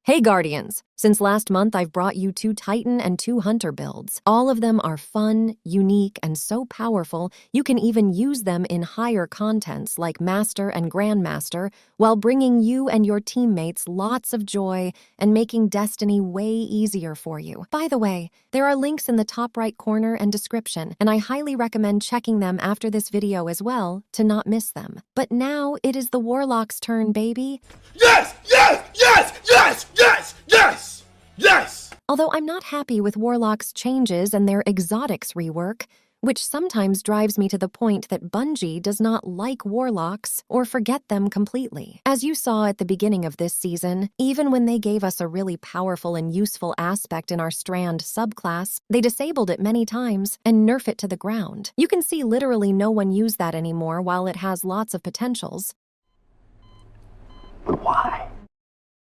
Hey Guardians! Since last month, I've brought you 2 Titan and 2 Hunter builds. All of them are fun, unique, and so powerful, you can even use them in higher contents like Master and Grandmaster, while bringing you and your teammates lots of joy and making Destiny way easier for you. By the way, there are links in the top right corner and description, and I highly recommend checking them after this video as well to not miss them. But now it is the Warlock's turn, baby. Yes! Yes! Yes! Yes! Yes! Yes! Yes! Although I'm not happy with Warlock's changes and their exotics rework, which sometimes drives me to the point that Bungie does not like Warlocks or forget them completely. As you saw at the beginning of this season, even when they gave us a really powerful and useful aspect in our Strand subclass, they disabled it many times and nerf it to the ground. You can see literally no one use that anymore while it has lots of potentials. But why?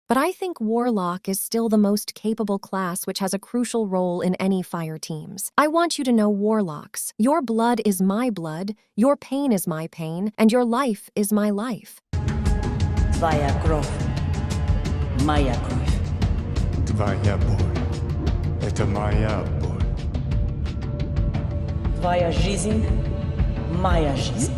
But I think Warlock is still the most capable class which has a crucial role in any fire teams. I want you to know Warlocks. Your blood is my blood, your pain is my pain, and your life is my life. Tvoja krov, moja krov. Твоя боль — это моя боль. Tvoja жизнь, moja жизнь.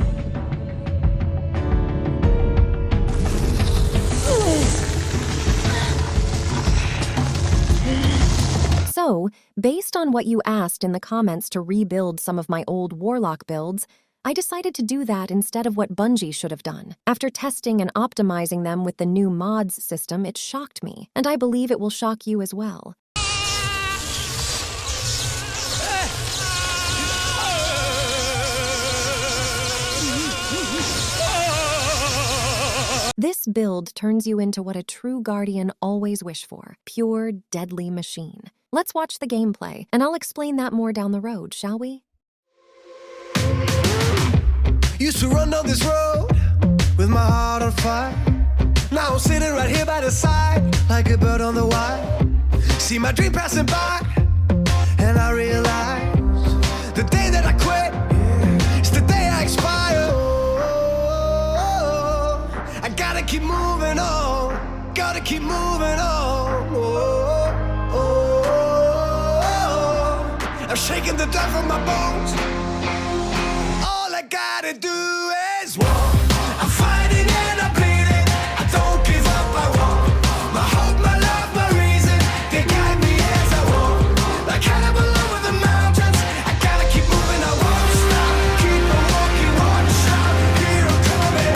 So, based on what you asked in the comments to rebuild some of my old Warlock builds, I decided to do that instead of what Bungie should have done. After testing and optimizing them with the new mods system, it shocked me, and I believe it will shock you as well. This build turns you into what a true Guardian always wish for, pure, deadly machine. Let's watch the gameplay, and I'll explain that more down the road, shall we? Used to run down this road with my heart on fire. Now I'm sitting right here by the side, like a bird on the wire. See my dream passing by, and I realize the day that I quit is the day I expire. I gotta keep moving on, gotta keep moving on. I'm shaking the dust from my bones. All I gotta do is walk. I'm fighting and I'm bleeding. I don't give up, I walk. My hope, my love, my reason, they guide me as I walk. Like Hannibal over the mountains, I gotta keep moving, I won't stop. Keep on walking, won't stop. Here I'm coming.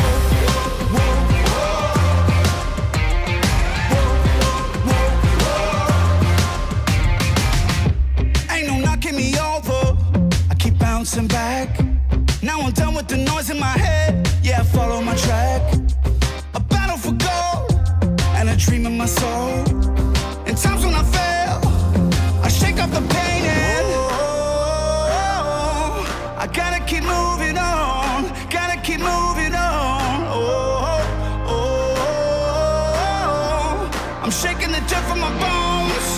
Ain't no knocking me over. I keep bouncing back. Now I'm done with the noise in my head. Yeah, I follow my track. A battle for gold and a dream in my soul. In times when I fail, I shake off the pain and I gotta keep moving on. Gotta keep moving on. I'm shaking the dirt from my bones,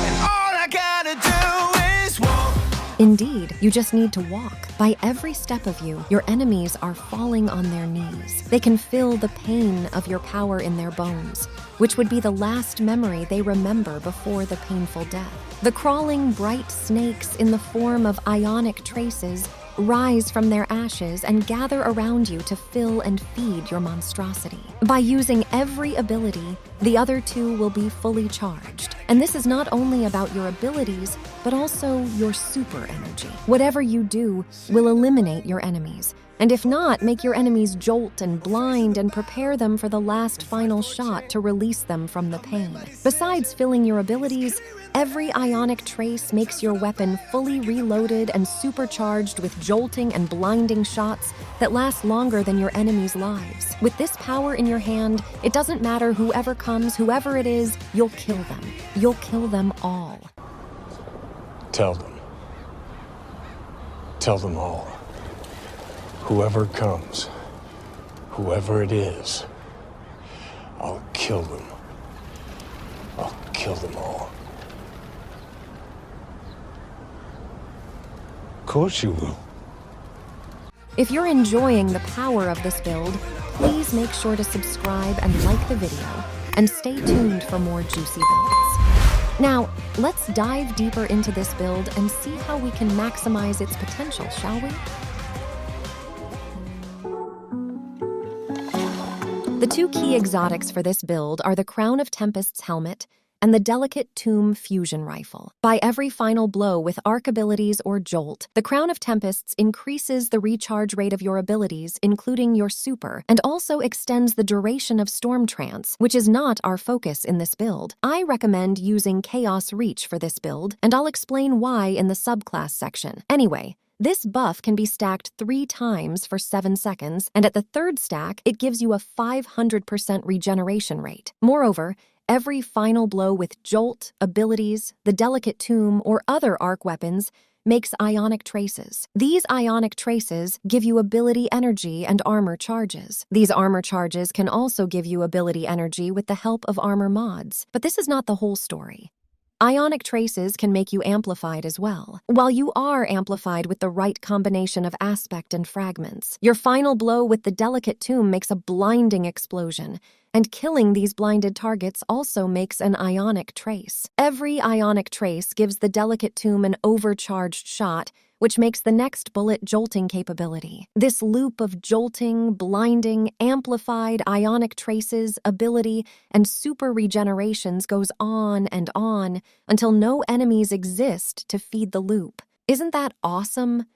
and all I gotta do is walk. Indeed, you just need to walk. By every step of you, your enemies are falling on their knees. They can feel the pain of your power in their bones, which would be the last memory they remember before the painful death. The crawling, bright snakes in the form of ionic traces rise from their ashes and gather around you to fill and feed your monstrosity. By using every ability, the other 2 will be fully charged. And this is not only about your abilities, but also your super energy. Whatever you do will eliminate your enemies, and if not, make your enemies jolt and blind and prepare them for the last final shot to release them from the pain. Besides filling your abilities, every ionic trace makes your weapon fully reloaded and supercharged with jolting and blinding shots that last longer than your enemies' lives. With this power in your hand, it doesn't matter whoever comes, whoever it is, you'll kill them. You'll kill them all. Tell them. Tell them all. Whoever comes, whoever it is, I'll kill them. I'll kill them all. Of course you will. If you're enjoying the power of this build, please make sure to subscribe and like the video. and stay tuned for more juicy builds. Now, let's dive deeper into this build and see how we can maximize its potential, shall we? The two key exotics for this build are the Crown of Tempest's helmet and the Delicate Tomb fusion rifle. By every final blow with arc abilities or jolt, the Crown of Tempests increases the recharge rate of your abilities, including your super, and also extends the duration of Storm Trance, which is not our focus in this build. I recommend using Chaos Reach for this build, and I'll explain why in the subclass section. Anyway, this buff can be stacked 3 times for 7 seconds, and at the third stack, it gives you a 500% regeneration rate. Moreover, every final blow with jolt, abilities, the Delicate Tomb, or other arc weapons makes ionic traces. These ionic traces give you ability energy and armor charges. These armor charges can also give you ability energy with the help of armor mods, but this is not the whole story. Ionic traces can make you amplified as well. While you are amplified with the right combination of aspect and fragments, your final blow with the Delicate Tomb makes a blinding explosion, and killing these blinded targets also makes an ionic trace. Every ionic trace gives the Delicate Tomb an overcharged shot, which makes the next bullet jolting capability. This loop of jolting, blinding, amplified ionic traces, ability, and super regenerations goes on until no enemies exist to feed the loop. Isn't that awesome?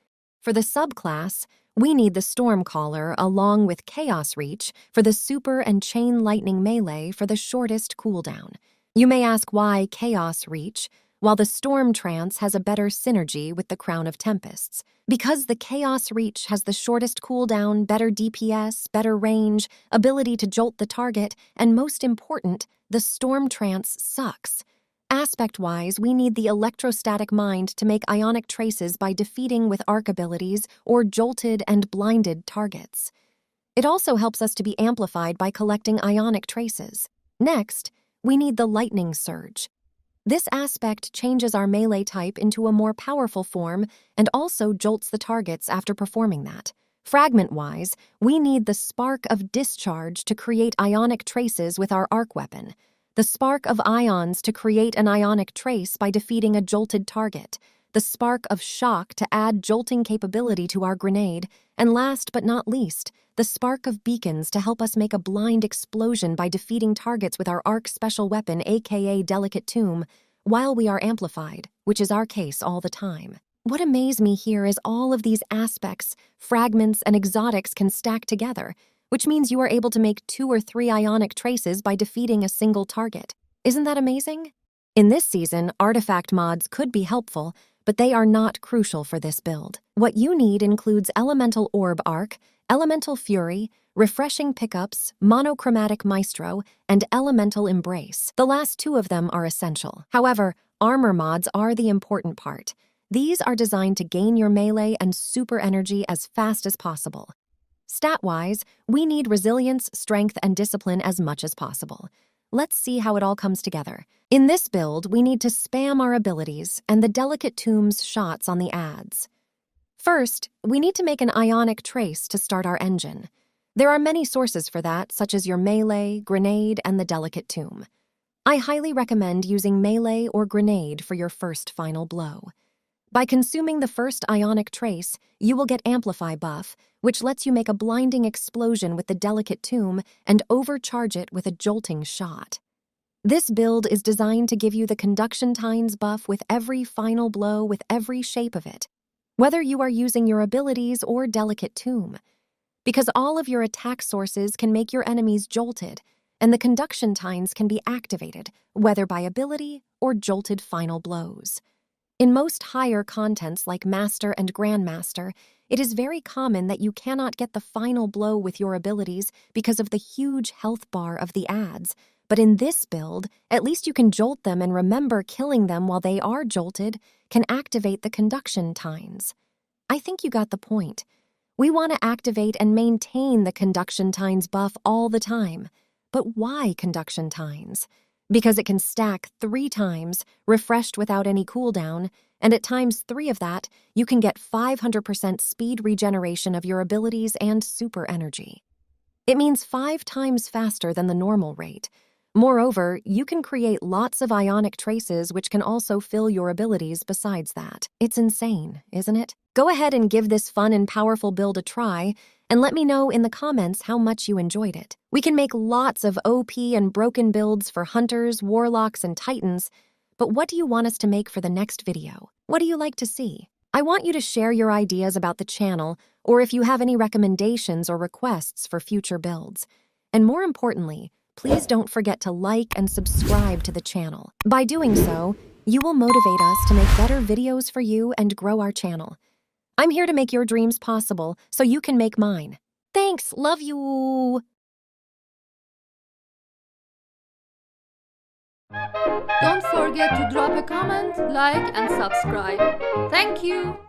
For the subclass, we need the Stormcaller along with Chaos Reach for the super and Chain Lightning melee for the shortest cooldown. You may ask why Chaos Reach, while the Storm Trance has a better synergy with the Crown of Tempests. Because the Chaos Reach has the shortest cooldown, better DPS, better range, ability to jolt the target, and most important, the Storm Trance sucks. Aspect-wise, we need the Electrostatic Mind to make ionic traces by defeating with arc abilities or jolted and blinded targets. It also helps us to be amplified by collecting ionic traces. Next, we need the Lightning Surge. This aspect changes our melee type into a more powerful form and also jolts the targets after performing that. Fragment-wise, we need the Spark of Discharge to create ionic traces with our arc weapon, the Spark of Ions to create an ionic trace by defeating a jolted target, the Spark of Shock to add jolting capability to our grenade, and last but not least, the Spark of Beacons to help us make a blind explosion by defeating targets with our arc special weapon aka Delicate Tomb, while we are amplified, which is our case all the time. What amazes me here is all of these aspects, fragments, and exotics can stack together, which means you are able to make 2 or 3 ionic traces by defeating a single target. Isn't that amazing? In this season, artifact mods could be helpful, but they are not crucial for this build. What you need includes Elemental Orb Arc, Elemental Fury, Refreshing Pickups, Monochromatic Maestro, and Elemental Embrace. The last 2 of them are essential. However, armor mods are the important part. These are designed to gain your melee and super energy as fast as possible. Stat-wise, we need resilience, strength, and discipline as much as possible. Let's see how it all comes together. In this build, we need to spam our abilities and the Delicate Tomb's shots on the ads. First, we need to make an ionic trace to start our engine. There are many sources for that, such as your melee, grenade, and the Delicate Tomb. I highly recommend using melee or grenade for your first final blow. By consuming the first ionic trace, you will get Amplify buff, which lets you make a blinding explosion with the Delicate Tomb and overcharge it with a jolting shot. This build is designed to give you the Conduction Tines buff with every final blow with every shape of it, whether you are using your abilities or Delicate Tomb, because all of your attack sources can make your enemies jolted, and the Conduction Tines can be activated, whether by ability or jolted final blows. In most higher contents like Master and Grandmaster, it is very common that you cannot get the final blow with your abilities because of the huge health bar of the ads, but in this build, at least you can jolt them, and remember, killing them while they are jolted can activate the Conduction Tines. I think you got the point. We want to activate and maintain the Conduction Tines buff all the time. But why Conduction Tines? Because it can stack 3 times, refreshed without any cooldown, and at times 3 of that, you can get 500% speed regeneration of your abilities and super energy. It means 5 times faster than the normal rate. Moreover, you can create lots of ionic traces which can also fill your abilities besides that. It's insane, isn't it? Go ahead and give this fun and powerful build a try, and let me know in the comments how much you enjoyed it. We can make lots of OP and broken builds for hunters, warlocks, and titans, but what do you want us to make for the next video? What do you like to see? I want you to share your ideas about the channel, or if you have any recommendations or requests for future builds. And more importantly, please don't forget to like and subscribe to the channel. By doing so, you will motivate us to make better videos for you and grow our channel. I'm here to make your dreams possible so you can make mine. Thanks, love you! Don't forget to drop a comment, like and subscribe. Thank you!